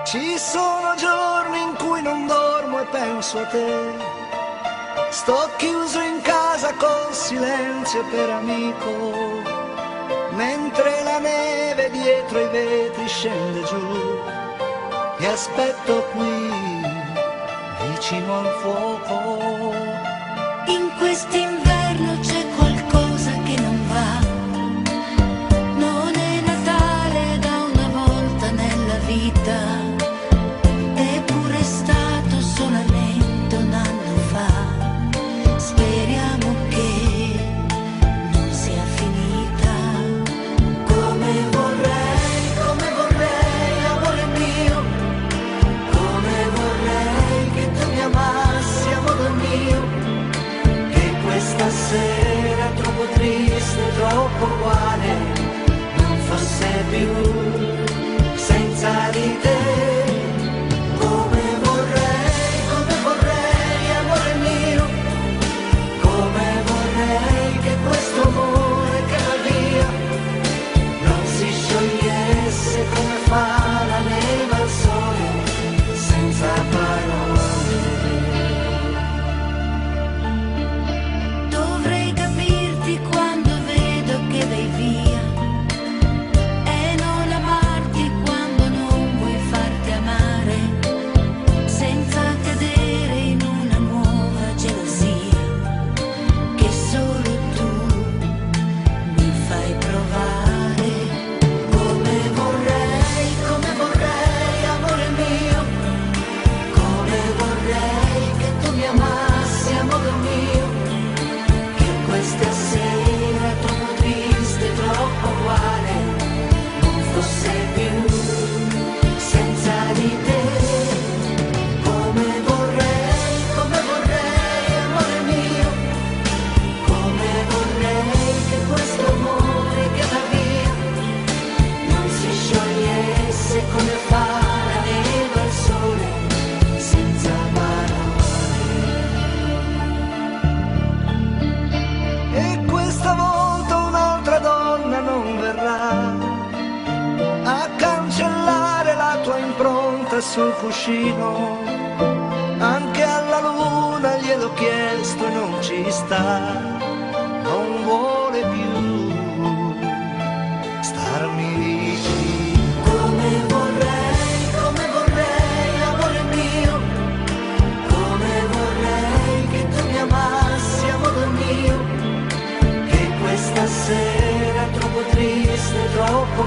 Ci sono giorni in cui non dormo e penso a te. Sto chiuso in casa col silenzio per amico, mentre la neve dietro i vetri scende giù. Ti aspetto qui, vicino al fuoco. In quest'inverno c'è qualcosa che non va. Non è Natale da una volta nella vita. Eppure è stato solamente un anno fa. Speriamo che non sia finita. Come vorrei, amore mio. Come vorrei che tu mi amassi, amore mio. Che questa sera troppo triste, troppo uguale non fosse più senza di te. Come vorrei, amore mio. Come vorrei che questo amore che va via non si sciogliesse come fa la neve al sole, senza parole. Dovrei capirti quando vedo che vai via e non amarti quando non vuoi farti amare, senza cadere in una nuova gelosia che solo tu mi fai provare. Come vorrei, amore mio. Come vorrei che tu mi amassi, amore mio. Che questa sera troppo triste, troppo uguale non fosse più senza di te. Come vorrei, amore mio. Come vorrei che questo amore che va via non si sciogliesse come fa la neve al sole, senza parole. E questa volta un'altra donna non verrà a cancellare la tua impronta sul cuscino. Anche alla luna gliel'ho chiesto e non ci sta. Non vuole più starmi vicino. Come vorrei, amore mio. Come vorrei che tu mi amassi, amore mio. Che questa sera troppo triste, troppo